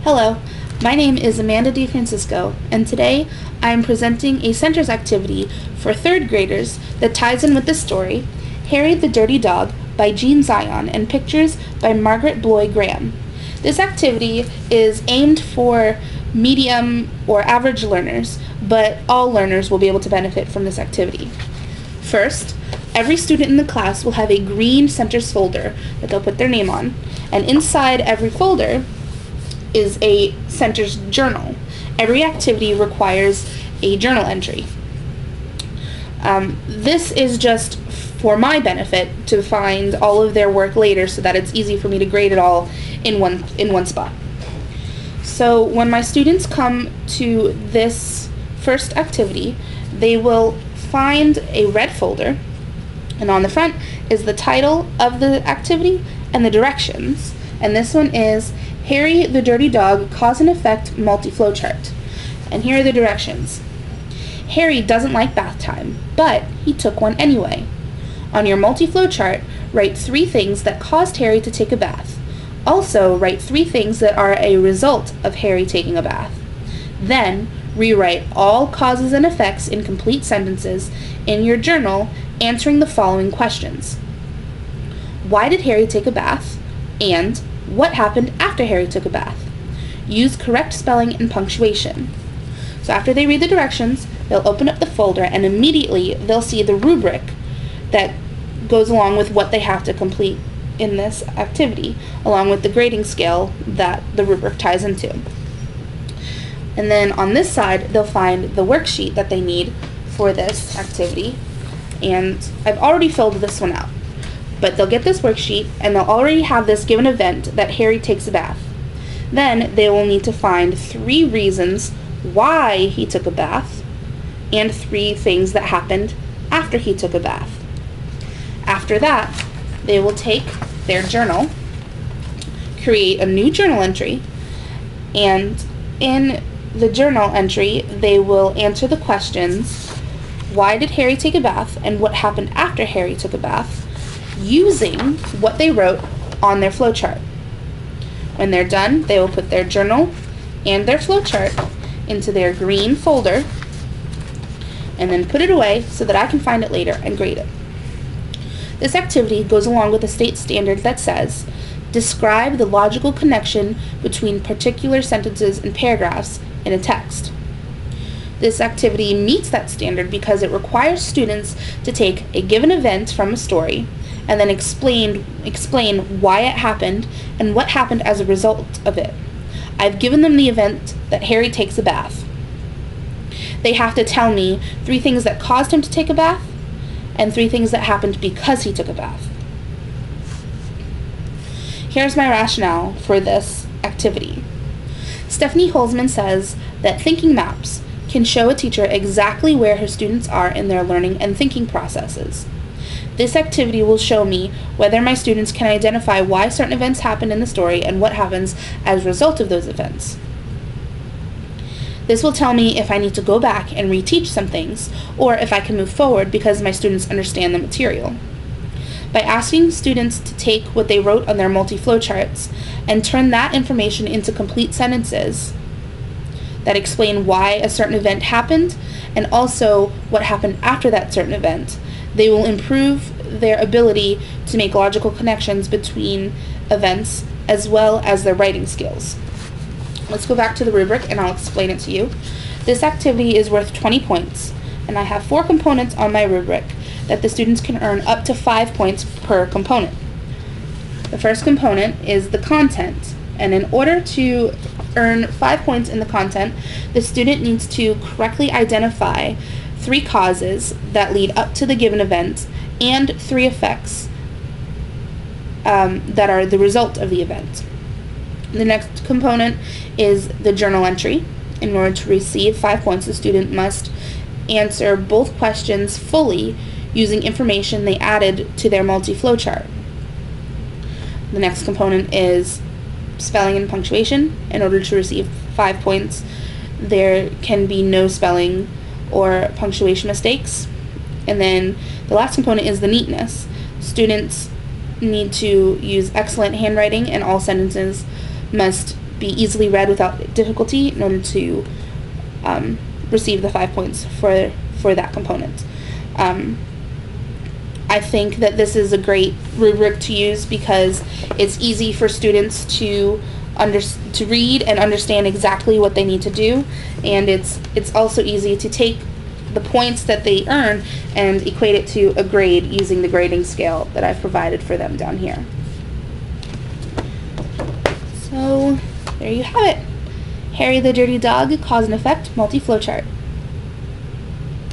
Hello, my name is Amanda DeFrancisco, and today I am presenting a centers activity for third graders that ties in with the story, Harry the Dirty Dog by Jean Zion and pictures by Margaret Bloy Graham. This activity is aimed for medium or average learners, but all learners will be able to benefit from this activity. First, every student in the class will have a green centers folder that they'll put their name on, and inside every folder is a centers journal. Every activity requires a journal entry. This is just for my benefit to find all of their work later so that it's easy for me to grade it all in one spot. So when my students come to this first activity, they will find a red folder, and on the front is the title of the activity and the directions. And this one is Harry the Dirty Dog Cause and Effect Multi-Flowchart. And here are the directions. Harry doesn't like bath time, but he took one anyway. On your multi-flowchart, write 3 things that caused Harry to take a bath. Also, write 3 things that are a result of Harry taking a bath. Then, rewrite all causes and effects in complete sentences in your journal, answering the following questions. Why did Harry take a bath? And what happened after Harry took a bath? Use correct spelling and punctuation. So after they read the directions, they'll open up the folder and immediately they'll see the rubric that goes along with what they have to complete in this activity, along with the grading scale that the rubric ties into. And then on this side, they'll find the worksheet that they need for this activity, and I've already filled this one out. But they'll get this worksheet, and they'll already have this given event that Harry takes a bath. Then they will need to find 3 reasons why he took a bath, and 3 things that happened after he took a bath. After that, they will take their journal, create a new journal entry, and in the journal entry, they will answer the questions, why did Harry take a bath, and what happened after Harry took a bath, using what they wrote on their flowchart. When they're done, they will put their journal and their flowchart into their green folder and then put it away so that I can find it later and grade it. This activity goes along with a state standard that says, describe the logical connection between particular sentences and paragraphs in a text. This activity meets that standard because it requires students to take a given event from a story and then explain why it happened and what happened as a result of it. I've given them the event that Harry takes a bath. They have to tell me 3 things that caused him to take a bath and 3 things that happened because he took a bath. Here's my rationale for this activity. Stephanie Holzman says that thinking maps can show a teacher exactly where her students are in their learning and thinking processes. This activity will show me whether my students can identify why certain events happen in the story and what happens as a result of those events. This will tell me if I need to go back and reteach some things, or if I can move forward because my students understand the material. By asking students to take what they wrote on their multi-flowcharts and turn that information into complete sentences that explain why a certain event happened and also what happened after that certain event, they will improve their ability to make logical connections between events as well as their writing skills. Let's go back to the rubric and I'll explain it to you. This activity is worth 20 points, and I have 4 components on my rubric that the students can earn up to 5 points per component. The first component is the content, and in order to earn 5 points in the content, the student needs to correctly identify 3 causes that lead up to the given event and 3 effects that are the result of the event. The next component is the journal entry. In order to receive 5 points, the student must answer both questions fully using information they added to their multi-flowchart. The next component is spelling and punctuation. In order to receive 5 points, there can be no spelling or punctuation mistakes. And then the last component is the neatness. Students need to use excellent handwriting, and all sentences must be easily read without difficulty in order to receive the 5 points for that component. I think that this is a great rubric to use because it's easy for students to read and understand exactly what they need to do, and it's also easy to take the points that they earn and equate it to a grade using the grading scale that I've provided for them down here. So there you have it. Harry the Dirty Dog, Cause and Effect, Multi-Flowchart.